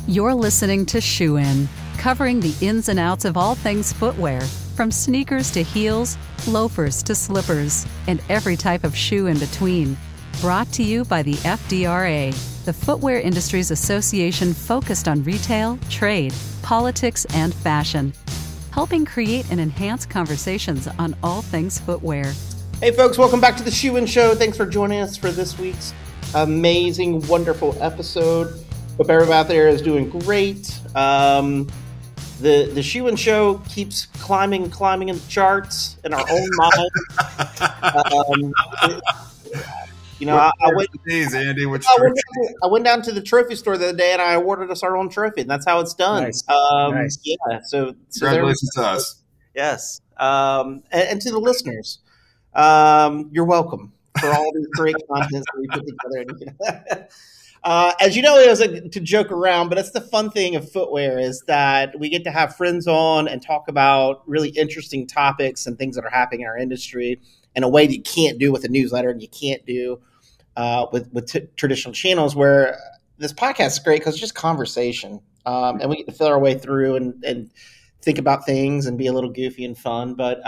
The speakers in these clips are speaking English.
You're listening to Shoe In, covering the ins and outs of all things footwear, from sneakers to heels, loafers to slippers, and every type of shoe in between. Brought to you by the FDRA, the Footwear Industries Association focused on retail, trade, politics, and fashion, helping create and enhance conversations on all things footwear. Hey folks, welcome back to the Shoe In Show. Thanks for joining us for this week's amazing, wonderful episode. Hope everybody out there is doing great. The Shoe In Show keeps climbing in the charts in our own mind. I went down to the trophy store the other day and I awarded us our own trophy, and that's how it's done. Nice. Nice. Yeah. So congratulations to us. Yes. And to the listeners, you're welcome for all these great contents that we put together. As you know, it was to joke around, but that's the fun thing of footwear, is that we get to have friends on and talk about really interesting topics and things that are happening in our industry in a way that you can't do with a newsletter and you can't do with traditional channels, where this podcast is great because it's just conversation. And we get to fill our way through and think about things and be a little goofy and fun. But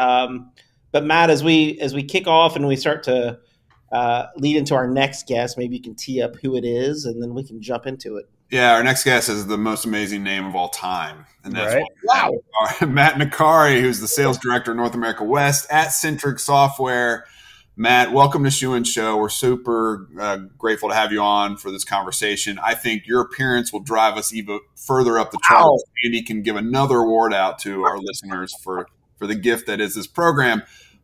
Matt, as we kick off and we start to lead into our next guest, maybe you can tee up who it is, and then we can jump into it. Yeah, our next guest is the most amazing name of all time. And that's Wow. Matt Nakari, who's the sales director of North America West at Centric Software. Matt, welcome to Shoe In Show. We're super grateful to have you on for this conversation. I think your appearance will drive us even further up the charts. Andy can give another award out to our listeners for the gift that is this program.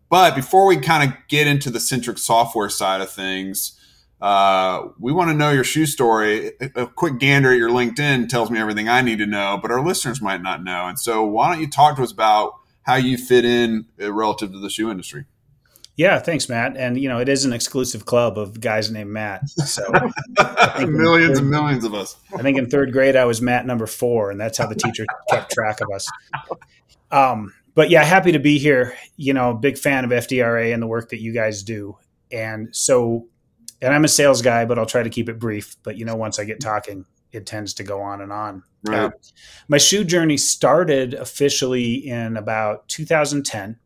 But before we kind of get into the Centric Software side of things, we want to know your shoe story. A quick gander at your LinkedIn tells me everything I need to know, but our listeners might not know. And so why don't you talk to us about how you fit in relative to the shoe industry? Yeah, thanks, Matt. And, it is an exclusive club of guys named Matt. So millions and millions of us. I think in third grade, I was Matt number 4, and that's how the teacher kept track of us. But yeah, happy to be here. Big fan of FDRA and the work that you guys do. And I'm a sales guy, but I'll try to keep it brief. But, once I get talking, it tends to go on and on. Right. My shoe journey started officially in about 2010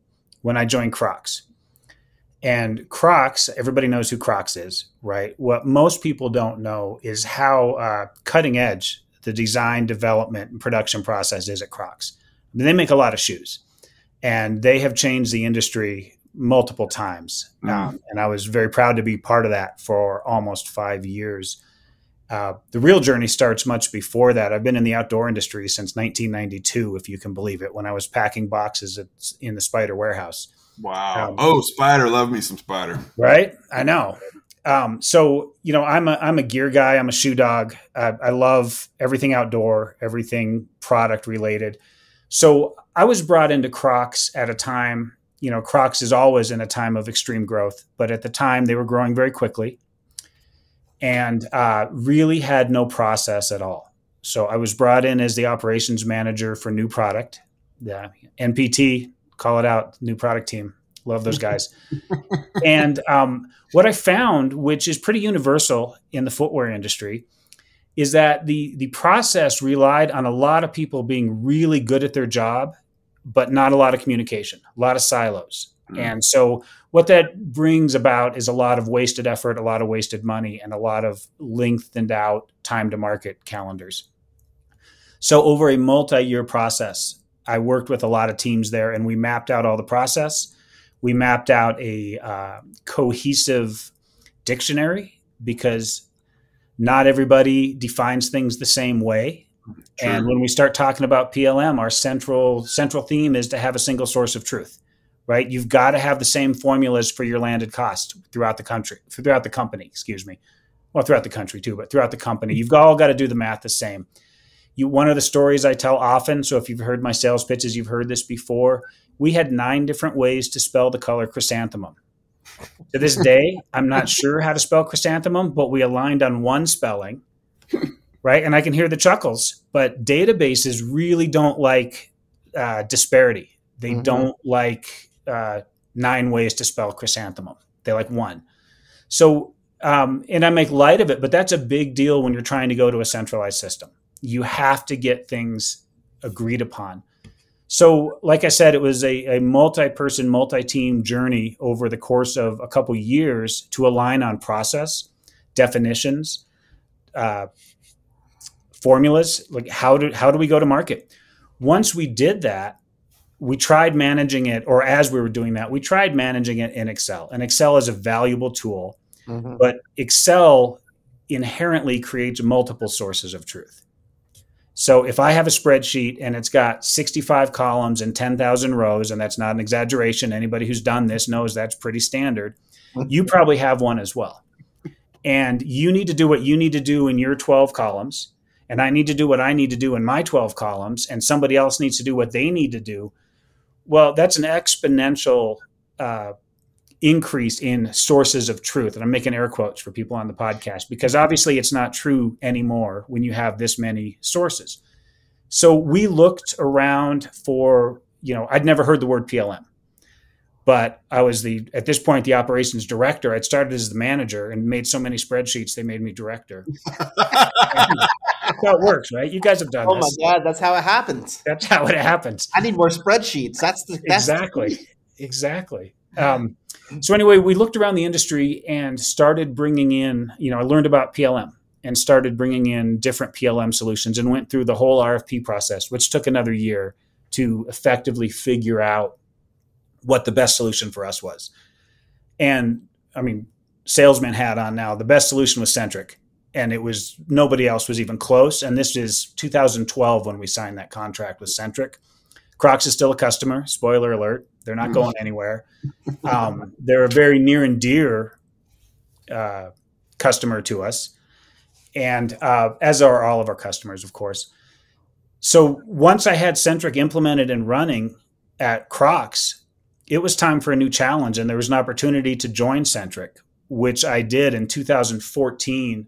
when I joined Crocs. And Crocs, everybody knows who Crocs is, right? What most people don't know is how cutting edge the design, development, and production process is at Crocs. I mean, they make a lot of shoes. And they have changed the industry multiple times. And I was very proud to be part of that for almost 5 years. The real journey starts much before that. I've been in the outdoor industry since 1992, if you can believe it, when I was packing boxes in the Spider warehouse. Wow. Spider. Love me some Spider. Right? I know. So, I'm a gear guy. I'm a shoe dog. I love everything outdoor, everything product related. So I was brought into Crocs at a time, Crocs is always in a time of extreme growth, but at the time they were growing very quickly and really had no process at all. So I was brought in as the operations manager for new product, the NPT, call it out, new product team. Love those guys. And what I found, which is pretty universal in the footwear industry, is that the process relied on a lot of people being really good at their job, but not a lot of communication, a lot of silos. And so what that brings about is a lot of wasted effort, a lot of wasted money, and a lot of lengthened out time to market calendars. So over a multi-year process, I worked with a lot of teams there, and we mapped out all the process. We mapped out a cohesive dictionary, because not everybody defines things the same way. True. And when we start talking about PLM, our central theme is to have a single source of truth, right? You've got to have the same formulas for your landed cost throughout the company, Well, throughout the country too, but throughout the company, you've all got to do the math the same. One of the stories I tell often, so if you've heard my sales pitches, you've heard this before, we had 9 different ways to spell the color chrysanthemum. To this day, I'm not sure how to spell chrysanthemum, but we aligned on one spelling, right? And I can hear the chuckles, but databases really don't like disparity. They don't like 9 ways to spell chrysanthemum. They like 1. So, and I make light of it, but that's a big deal when you're trying to go to a centralized system. You have to get things agreed upon. So, like I said, it was a multi-person, multi-team journey over the course of a couple years to align on process, definitions, formulas, like how do we go to market? Once we did that, we tried managing it, or as we were doing that, we tried managing it in Excel. And Excel is a valuable tool, but Excel inherently creates multiple sources of truth. So if I have a spreadsheet and it's got 65 columns and 10,000 rows, and that's not an exaggeration, anybody who's done this knows that's pretty standard, you probably have one as well. And you need to do what you need to do in your 12 columns, and I need to do what I need to do in my 12 columns, and somebody else needs to do what they need to do. Well, that's an exponential increase in sources of truth. And I'm making air quotes for people on the podcast, because obviously it's not true anymore when you have this many sources. So we looked around for, I'd never heard the word PLM, but I was at this point, the operations director. I'd started as the manager and made so many spreadsheets, they made me director. That's how it works, right? You guys have done this. Oh my God, that's how it happens. That's how it happens. I need more spreadsheets. Exactly. So anyway, we looked around the industry and started bringing in, I learned about PLM and started bringing in different PLM solutions and went through the whole RFP process, which took another year to effectively figure out what the best solution for us was. And salesman hat on now, the best solution was Centric, and nobody else was even close. And this is 2012 when we signed that contract with Centric. Crocs is still a customer. Spoiler alert. They're not going anywhere. They're a very near and dear customer to us, and as are all of our customers, of course. So once I had Centric implemented and running at Crocs, it was time for a new challenge, and there was an opportunity to join Centric, which I did in 2014.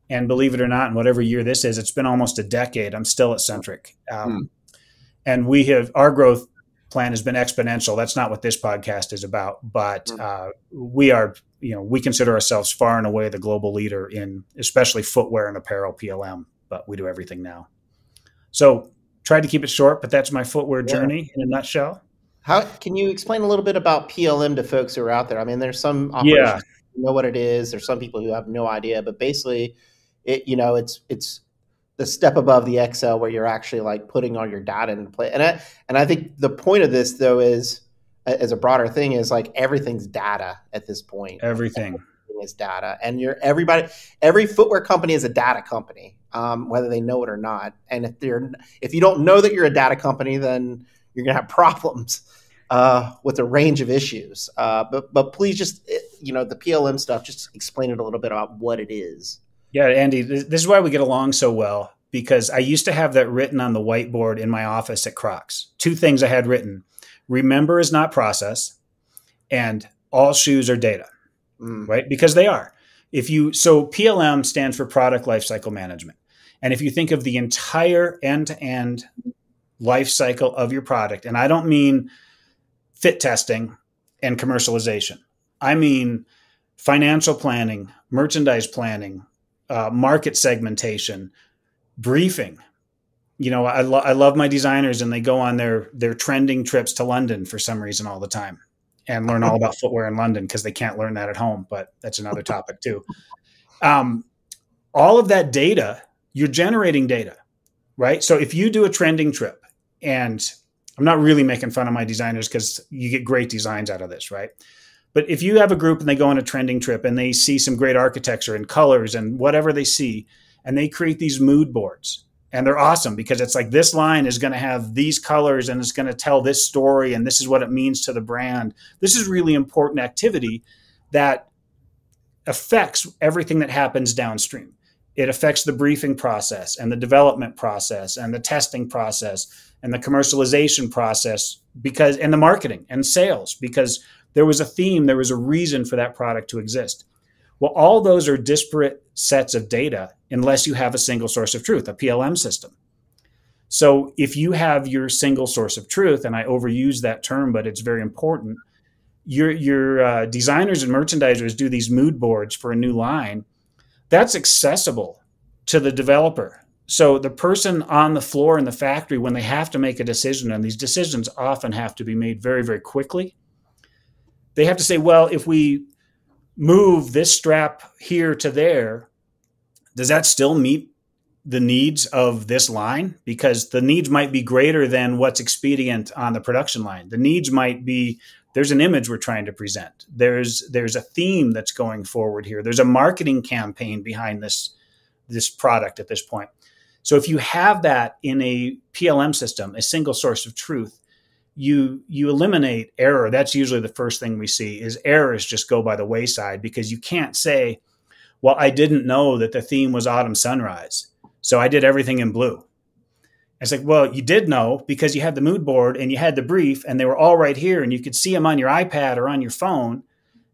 And believe it or not, in whatever year this is, it's been almost a decade. I'm still at Centric. And our growth plan has been exponential. That's not what this podcast is about, but we consider ourselves far and away the global leader in especially footwear and apparel PLM, but we do everything now. So tried to keep it short, but that's my footwear journey in a nutshell. How can you explain a little bit about PLM to folks who are out there? There's some operations who know what it is. There's some people who have no idea, but basically it's the step above the Excel where you're actually like putting all your data into play. And I think the point of this though is, as a broader thing, is like everything's data at this point. Everything is data, and every footwear company is a data company, whether they know it or not. And if you don't know that you're a data company, then you're gonna have problems with a range of issues. But please just the PLM stuff, just explain it a little bit about what it is. Yeah, Andy, this is why we get along so well, because I used to have that written on the whiteboard in my office at Crocs. Two things I had written: remember is not process, and all shoes are data, right? Because they are. So PLM stands for product lifecycle management. And if you think of the entire end-to-end life cycle of your product, and I don't mean fit testing and commercialization, I mean financial planning, merchandise planning, market segmentation, briefing. I love my designers, and they go on their trending trips to London for some reason all the time and learn all about footwear in London because they can't learn that at home, but that's another topic too. All of that data, you're generating data, right? So if you do a trending trip, and I'm not really making fun of my designers because you get great designs out of this, right? But if you have a group and they go on a trending trip and they see some great architecture and colors and whatever they see, and they create these mood boards, and they're awesome because it's like, this line is going to have these colors and it's going to tell this story, and this is what it means to the brand. This is really important activity that affects everything that happens downstream. It affects the briefing process and the development process and the testing process and the commercialization process, and the marketing and sales, because there was a theme, there was a reason for that product to exist. Well, all those are disparate sets of data unless you have a single source of truth, a PLM system. So if you have your single source of truth, and I overuse that term, but it's very important, your designers and merchandisers do these mood boards for a new line. That's accessible to the developer. So the person on the floor in the factory, when they have to make a decision, and these decisions often have to be made very, very quickly, they have to say, well, if we move this strap here to there, does that still meet the needs of this line? Because the needs might be greater than what's expedient on the production line. The needs might be, there's an image we're trying to present. There's a theme that's going forward here. There's a marketing campaign behind this product at this point. So if you have that in a PLM system, a single source of truth, you eliminate error. That's usually the first thing we see is errors just go by the wayside, because you can't say, well, I didn't know that the theme was autumn sunrise, so I did everything in blue. It's like, well, you did know because you had the mood board and you had the brief and they were all right here and you could see them on your iPad or on your phone.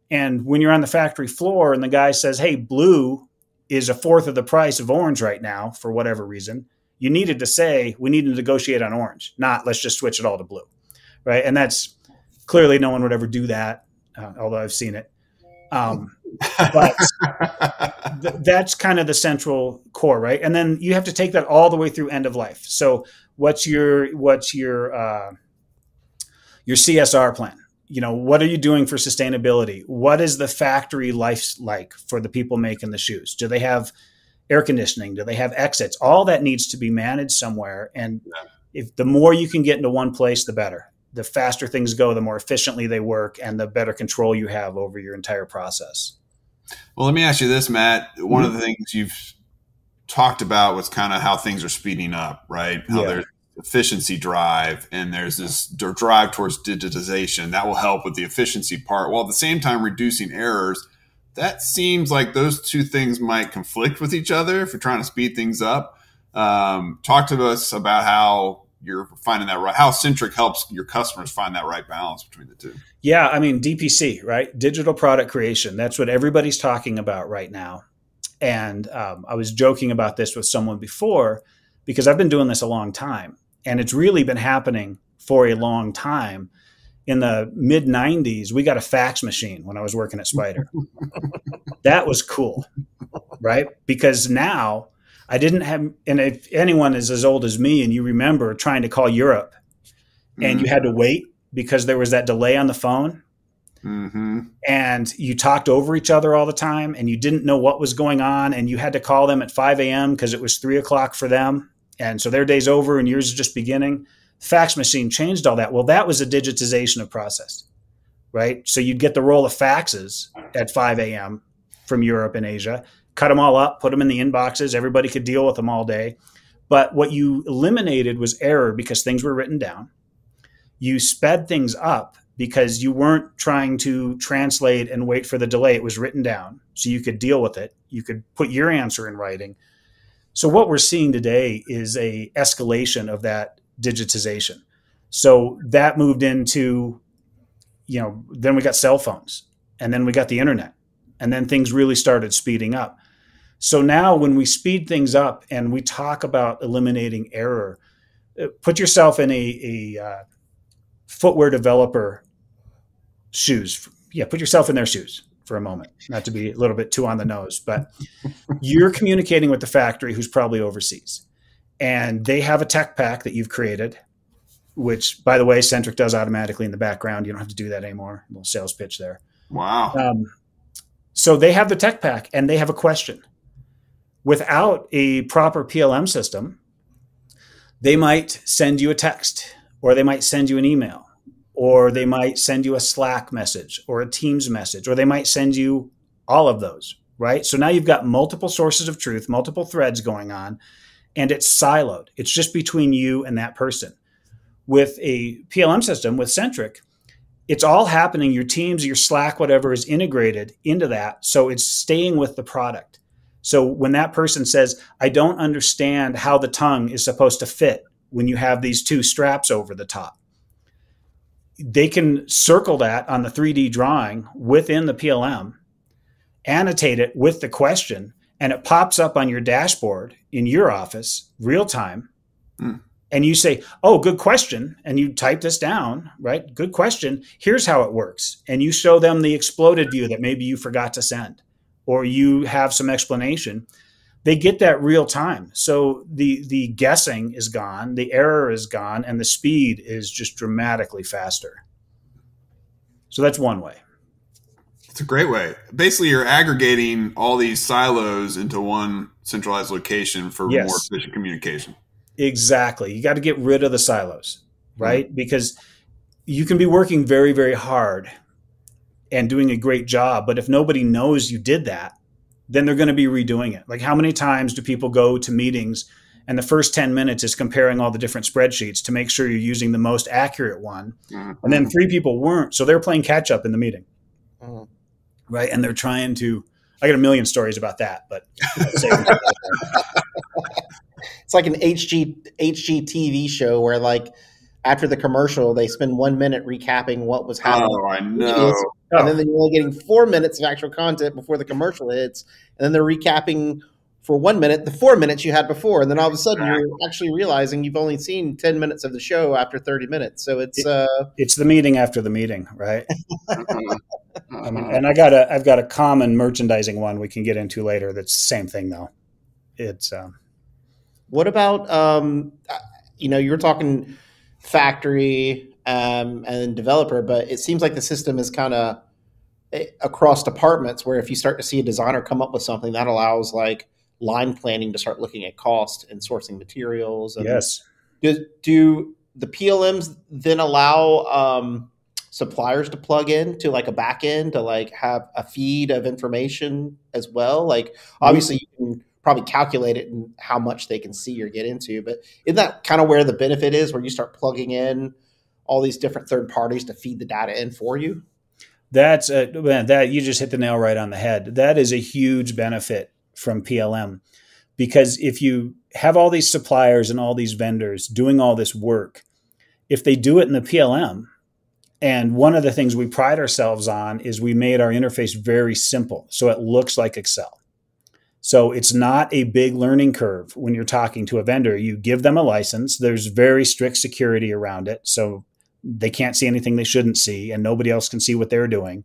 And when you're on the factory floor and the guy says, hey, blue is a fourth of the price of orange right now for whatever reason, you needed to say, we need to negotiate on orange, not let's just switch it all to blue, right? And that's clearly no one would ever do that, although I've seen it. But that's kind of the central core, right? And then you have to take that all the way through end of life. So what's your CSR plan? You know, what are you doing for sustainability? What is the factory life like for the people making the shoes? Do they have air conditioning? Do they have exits? All that needs to be managed somewhere. And if the more you can get into one place, the better. The faster things go, the more efficiently they work, and the better control you have over your entire process. Well, let me ask you this, Matt. One of the things you've talked about was kind of how things are speeding up, right? How there's efficiency drive and there's this drive towards digitization that will help with the efficiency part, while at the same time reducing errors. That seems like those two things might conflict with each other if you're trying to speed things up. Talk to us about how you're finding that right, how Centric helps your customers find that right balance between the two. Yeah, I mean, DPC, right? Digital product creation. That's what everybody's talking about right now. And I was joking about this with someone before because I've been doing this a long time. And it's really been happening for a long time. In the mid 90s, we got a fax machine when I was working at Spider. That was cool, right? Because now I didn't have, and if anyone is as old as me and you remember trying to call Europe and you had to wait because there was that delay on the phone and you talked over each other all the time and you didn't know what was going on and you had to call them at 5 a.m. because it was 3 o'clock for them. And so their day's over and yours is just beginning. Fax machine changed all that. Well, that was a digitization of process, right? So you'd get the roll of faxes at 5 a.m. from Europe and Asia, cut them all up, put them in the inboxes. Everybody could deal with them all day. But what you eliminated was error because things were written down. You sped things up because you weren't trying to translate and wait for the delay. It was written down so you could deal with it. You could put your answer in writing. So what we're seeing today is a escalation of that digitization. So that moved into, then we got cell phones and then we got the internet and then things really started speeding up. So now when we speed things up and we talk about eliminating error, put yourself in a footwear developer shoes. Yeah, put yourself in their shoes for a moment, not to be a little bit too on the nose, but you're communicating with the factory who's probably overseas. And they have a tech pack that you've created, which, by the way, Centric does automatically in the background. You don't have to do that anymore. A little sales pitch there. Wow. So they have the tech pack and they have a question. Without a proper PLM system, they might send you a text or they might send you an email or they might send you a Slack message or a Teams message or they might send you all of those, right? So now you've got multiple sources of truth, multiple threads going on. And it's siloed. It's just between you and that person. With a PLM system, with Centric, it's all happening. Your Teams, your Slack, whatever is integrated into that. So it's staying with the product. So when that person says, I don't understand how the tongue is supposed to fit when you have these two straps over the top, they can circle that on the 3D drawing within the PLM, annotate it with the question, and it pops up on your dashboard in your office real time. And you say, oh, good question. And you type this down, right? Good question. Here's how it works. And you show them the exploded view that maybe you forgot to send, or you have some explanation. they get that real time. So the guessing is gone, the error is gone, and the speed is just dramatically faster. So that's one way. It's a great way. Basically, you're aggregating all these silos into one centralized location for more efficient communication. Exactly. You got to get rid of the silos, right? Mm-hmm. Because you can be working very, very hard and doing a great job, but if nobody knows you did that, then they're going to be redoing it. Like, how many times do people go to meetings and the first 10 minutes is comparing all the different spreadsheets to make sure you're using the most accurate one, and then 3 people weren't, so they're playing catch up in the meeting. Right. And they're trying to, I got a million stories about that, but it's like an HGTV show where, like, after the commercial, they spend 1 minute recapping what was happening. Oh, I know. And then you're only getting 4 minutes of actual content before the commercial hits. And then they're recapping for 1 minute the 4 minutes you had before. And then all of a sudden you're actually realizing you've only seen 10 minutes of the show after 30 minutes. So it's the meeting after the meeting, right? I mean, and I've got a common merchandising one we can get into later. That's the same thing though. It's what about you were talking factory and developer, but it seems like the system is kind of across departments where if you start to see a designer come up with something that allows like line planning to start looking at cost and sourcing materials. And yes. Do the PLMs then allow suppliers to plug in to like a back end to like have a feed of information as well? Like obviously you can probably calculate it and how much they can see or get into, but isn't that kind of where the benefit is, where you start plugging in all these different third parties to feed the data in for you? That's that you just hit the nail right on the head. That is a huge benefit from PLM, because if you have all these suppliers and all these vendors doing all this work, if they do it in the PLM, and one of the things we pride ourselves on is we made our interface very simple, so it looks like Excel. So it's not a big learning curve when you're talking to a vendor. You give them a license. There's very strict security around it, so they can't see anything they shouldn't see, and nobody else can see what they're doing.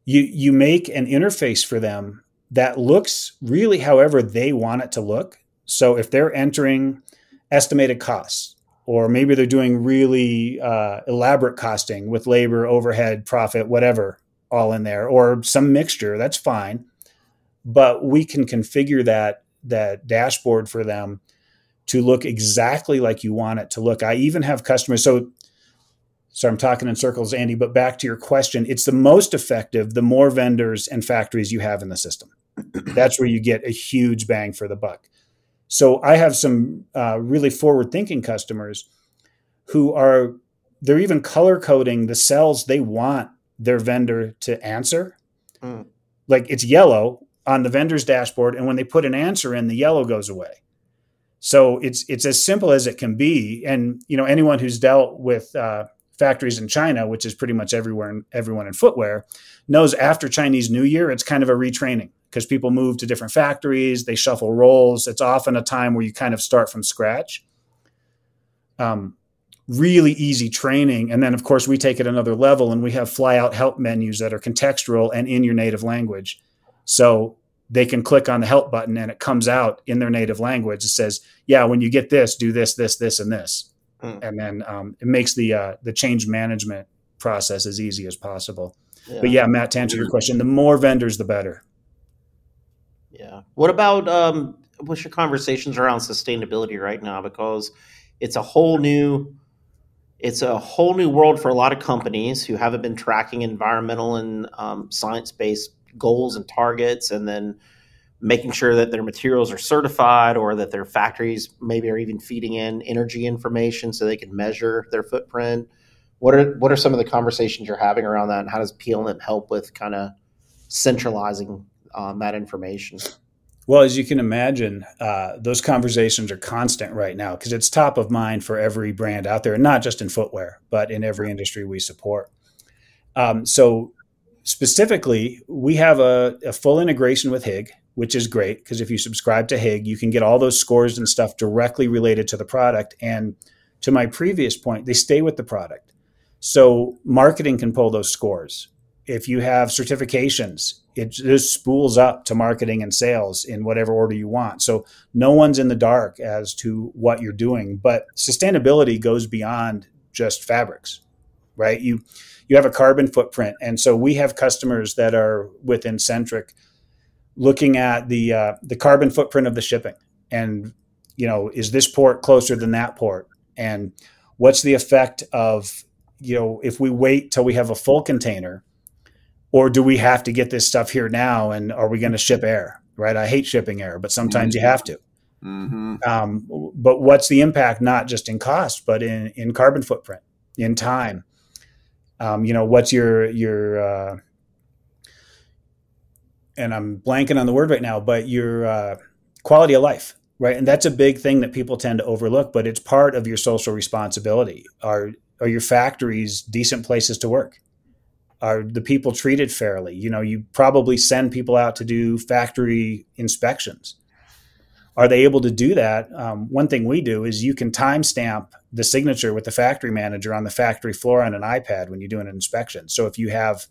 You make an interface for them that looks really however they want it to look. So if they're entering estimated costs, or maybe they're doing really elaborate costing with labor, overhead, profit, whatever, all in there, or some mixture, that's fine. But we can configure that dashboard for them to look exactly like you want it to look. I even have customers. So I'm talking in circles, Andy, but back to your question, it's the most effective the more vendors and factories you have in the system. That's where you get a huge bang for the buck. So I have some really forward-thinking customers who they're even color coding the cells they want their vendor to answer. Like it's yellow on the vendor's dashboard, and when they put an answer in, the yellow goes away. So it's as simple as it can be. And anyone who's dealt with factories in China, which is pretty much everyone in footwear, knows after Chinese New Year, it's kind of a retraining because people move to different factories, they shuffle roles. It's often a time where you kind of start from scratch. Really easy training. And then, of course, we take it another level and we have fly-out help menus that are contextual and in your native language. So they can click on the help button and it comes out in their native language. It says, yeah, when you get this, do this, this, this, and this. And then it makes the change management process as easy as possible. Yeah. But yeah, Matt, to answer your question, the more vendors, the better. Yeah. What about what's your conversations around sustainability right now? Because it's a whole new world for a lot of companies who haven't been tracking environmental and science-based goals and targets, and then making sure that their materials are certified, or that their factories maybe are even feeding in energy information so they can measure their footprint. What are some of the conversations you're having around that, and how does PLM help with kind of centralizing that information? Well, as you can imagine, those conversations are constant right now because it's top of mind for every brand out there, not just in footwear, but in every industry we support. So specifically, we have a full integration with HIG, which is great because if you subscribe to HIG, you can get all those scores and stuff directly related to the product. And to my previous point, they stay with the product. So marketing can pull those scores. If you have certifications, it just spools up to marketing and sales in whatever order you want. So no one's in the dark as to what you're doing. But sustainability goes beyond just fabrics, right? You have a carbon footprint. And so we have customers that are within Centric looking at the carbon footprint of the shipping. And, is this port closer than that port? And what's the effect of, if we wait till we have a full container, or do we have to get this stuff here now? And are we going to ship air, right? I hate shipping air, but sometimes you have to. But what's the impact, not just in cost, but in carbon footprint, in time? What's your and I'm blanking on the word right now, but your quality of life, right? And that's a big thing that people tend to overlook, but it's part of your social responsibility. Are your factories decent places to work? Are the people treated fairly? You probably send people out to do factory inspections. Are they able to do that? One thing we do is you can timestamp the signature with the factory manager on the factory floor on an iPad when you're doing an inspection. So if you have,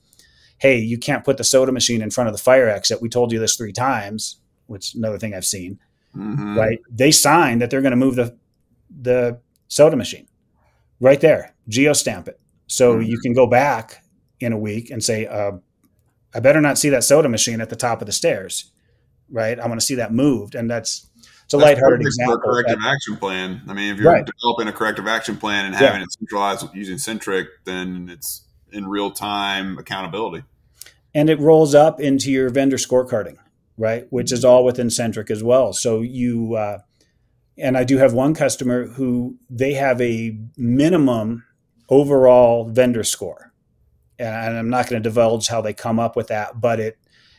hey, you can't put the soda machine in front of the fire exit, we told you this 3 times, which is another thing I've seen, right? They sign that they're going to move the soda machine right there, geostamp it. So you can go back in a week and say, I better not see that soda machine at the top of the stairs, right? I want to see that moved. And it's a lighthearted example. For a corrective action plan. I mean, if you're developing a corrective action plan and having it centralized using Centric, then it's in real time accountability. And it rolls up into your vendor scorecarding, right? Which is all within Centric as well. So and I do have one customer who they have a minimum overall vendor score. And I'm not going to divulge how they come up with that, but it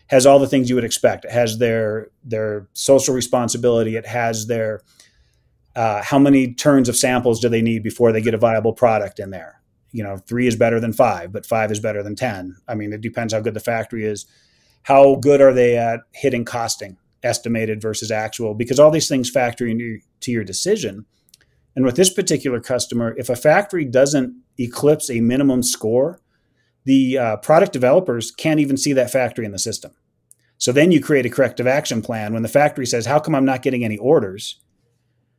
has all the things you would expect. It has their social responsibility. It has their how many turns of samples do they need before they get a viable product in there. 3 is better than 5, but 5 is better than 10. I mean, it depends how good the factory is. How good are they at hitting costing, estimated versus actual? Because all these things factor into your decision. And with this particular customer, if a factory doesn't eclipse a minimum score, the product developers can't even see that factory in the system. So then you create a corrective action plan. When the factory says, how come I'm not getting any orders?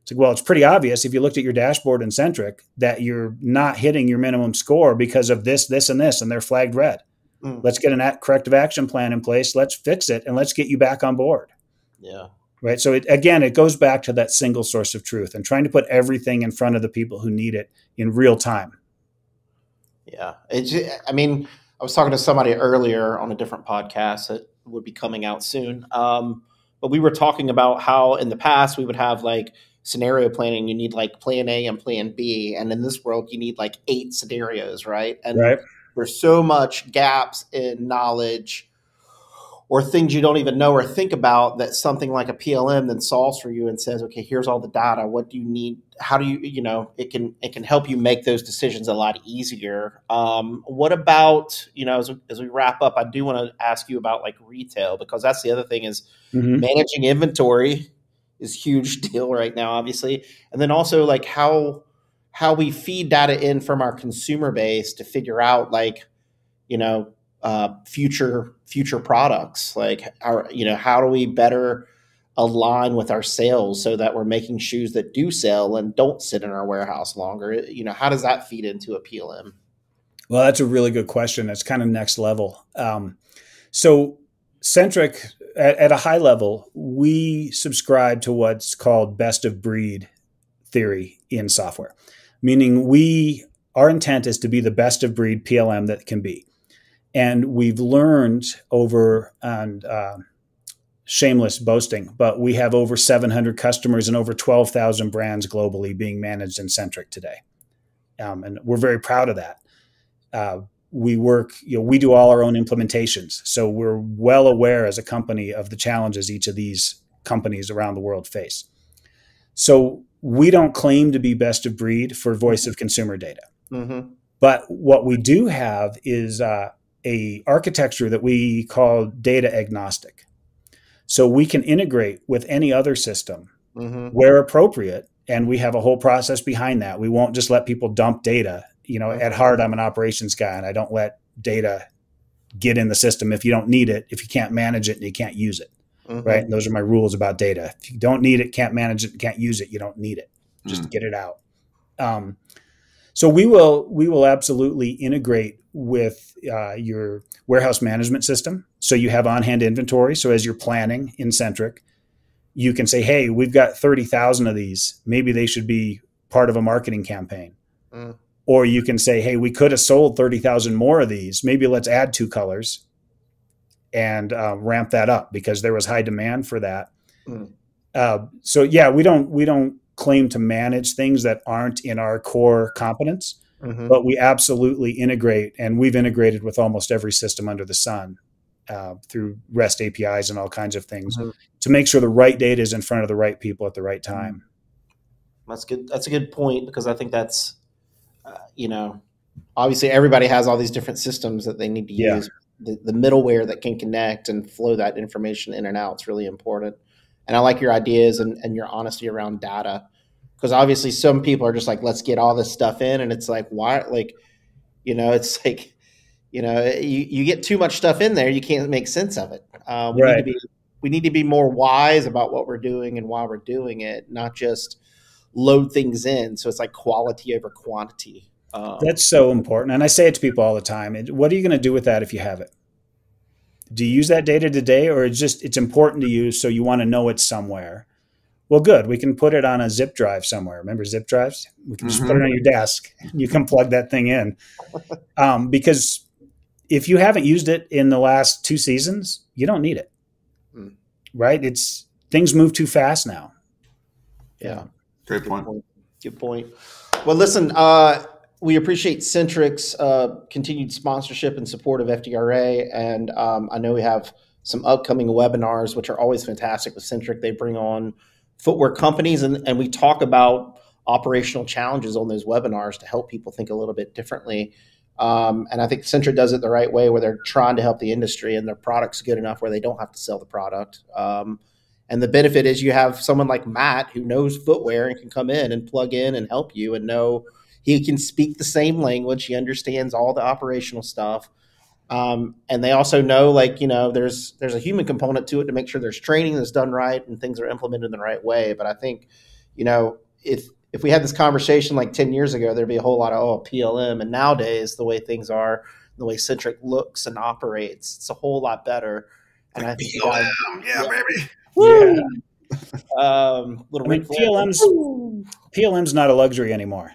It's like, well, it's pretty obvious if you looked at your dashboard in Centric that you're not hitting your minimum score because of this, this, and this, and they're flagged red. Let's get a corrective action plan in place. Let's fix it, and let's get you back on board. Yeah. Right. So it goes back to that single source of truth and trying to put everything in front of the people who need it in real time. Yeah. I was talking to somebody earlier on a different podcast that would be coming out soon. But we were talking about how in the past we would have like scenario planning. You need like plan A and plan B. And in this world, you need like 8 scenarios, right? And there's so much gaps in knowledge or things you don't even know or think about that something like a PLM then solves for you and says, okay, here's all the data. What do you need? How do you, it can help you make those decisions a lot easier. What about, as we wrap up, I do want to ask you about like retail, because that's the other thing is managing inventory is a huge deal right now, obviously. And then also like how we feed data in from our consumer base to figure out like, future products, like how do we better align with our sales so that we're making shoes that do sell and don't sit in our warehouse longer? How does that feed into a PLM? Well, that's a really good question. It's kind of next level. So Centric, at a high level, we subscribe to what's called best of breed theory in software, meaning our intent is to be the best of breed PLM that can be. And we've learned over, and shameless boasting, but we have over 700 customers and over 12,000 brands globally being managed in Centric today. And we're very proud of that. We work, we do all our own implementations. So we're well aware as a company of the challenges each of these companies around the world face. So we don't claim to be best of breed for voice of consumer data. But what we do have is a architecture that we call data agnostic. So we can integrate with any other system where appropriate. And we have a whole process behind that. We won't just let people dump data. At heart, I'm an operations guy and I don't let data get in the system if you don't need it, if you can't manage it and you can't use it. Right. And those are my rules about data. If you don't need it, can't manage it, can't use it, you don't need it. Just get it out. So we will absolutely integrate with your warehouse management system. So you have on-hand inventory. So as you're planning in Centric, you can say, hey, we've got 30,000 of these. Maybe they should be part of a marketing campaign. Or you can say, hey, we could have sold 30,000 more of these. Maybe let's add 2 colors and ramp that up because there was high demand for that. So yeah, we don't claim to manage things that aren't in our core competence, but we absolutely integrate, and we've integrated with almost every system under the sun through REST APIs and all kinds of things to make sure the right data is in front of the right people at the right time. That's good. That's a good point, because I think that's, obviously everybody has all these different systems that they need to use. The middleware that can connect and flow that information in and out is really important. And I like your ideas and your honesty around data, because obviously some people are just like, let's get all this stuff in. And it's like, why? Like, it's like, you get too much stuff in there, you can't make sense of it. We need to be more wise about what we're doing and why we're doing it, not just load things in. So it's like quality over quantity. That's so important. And I say it to people all the time. What are you going to do with that if you have it? Do you use that data today, or it's important to use so you want to know it's somewhere? Well, good. We can put it on a zip drive somewhere. Remember zip drives? We can just put it on your desk. You can plug that thing in. Because if you haven't used it in the last 2 seasons, you don't need it. Right? Things move too fast now. Yeah. Great point. Good point. Well, listen, we appreciate Centric's continued sponsorship and support of FDRA. And I know we have some upcoming webinars, which are always fantastic with Centric. They bring on footwear companies, and we talk about operational challenges on those webinars to help people think a little bit differently. And I think Centric does it the right way, where they're trying to help the industry and their product's good enough where they don't have to sell the product. And the benefit is you have someone like Matt who knows footwear and can come in and plug in and help you, and know he can speak the same language. He understands all the operational stuff. And they also know, there's a human component to it to make sure there's training that's done right and things are implemented in the right way. But I think, if we had this conversation like 10 years ago, there'd be a whole lot of, PLM. And nowadays, the way things are, the way Centric looks and operates, it's a whole lot better. And I think PLM, baby. Woo! PLM's not a luxury anymore.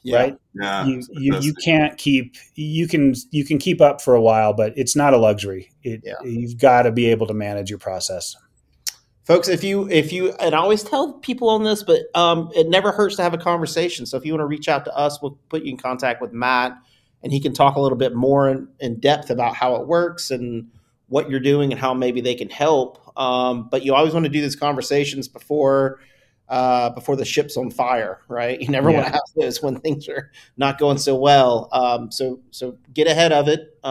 Right? Yeah. You can't keep, you can keep up for a while, but it's not a luxury. You've got to be able to manage your process. Folks, if you, and I always tell people on this, but it never hurts to have a conversation. So if you want to reach out to us, we'll put you in contact with Matt, and he can talk a little bit more in depth about how it works and what you're doing and how maybe they can help. But you always want to do these conversations before the ship's on fire, right? You never want to have those when things are not going so well. So get ahead of it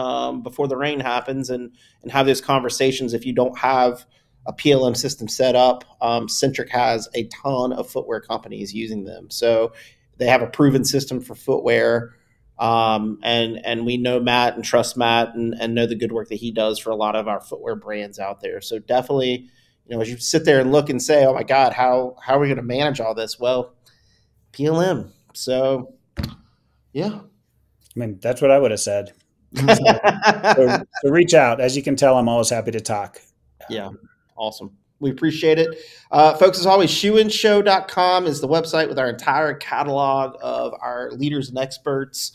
before the rain happens, and have those conversations. If you don't have a PLM system set up, Centric has a ton of footwear companies using them. So they have a proven system for footwear. And we know Matt and trust Matt and know the good work that he does for a lot of our footwear brands out there. So definitely, as you sit there and look and say, oh my God, how are we going to manage all this? Well, PLM. So yeah. I mean, that's what I would have said. So reach out. As you can tell, I'm always happy to talk. Yeah. Awesome. We appreciate it. Folks, as always, shoeinshow.com is the website with our entire catalog of our leaders and experts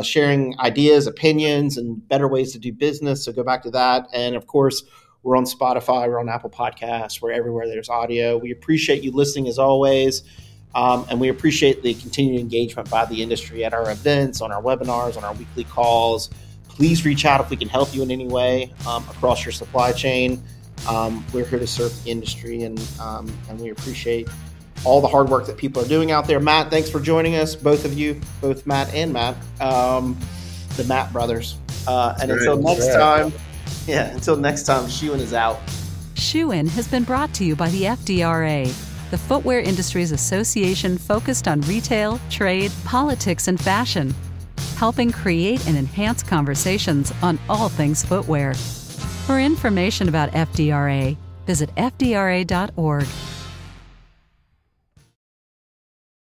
sharing ideas, opinions, and better ways to do business. So go back to that. And of course, we're on Spotify, we're on Apple Podcasts, we're everywhere there's audio. We appreciate you listening as always. And we appreciate the continued engagement by the industry at our events, on our webinars, on our weekly calls. Please reach out if we can help you in any way across your supply chain. We're here to serve the industry, and we appreciate all the hard work that people are doing out there. Matt, thanks for joining us, both of you, both Matt and Matt, the Matt brothers. Until next time, Shoein is out. Shoein has been brought to you by the FDRA, the Footwear Industries Association focused on retail, trade, politics, and fashion. helping create and enhance conversations on all things footwear. For information about FDRA, visit fdra.org.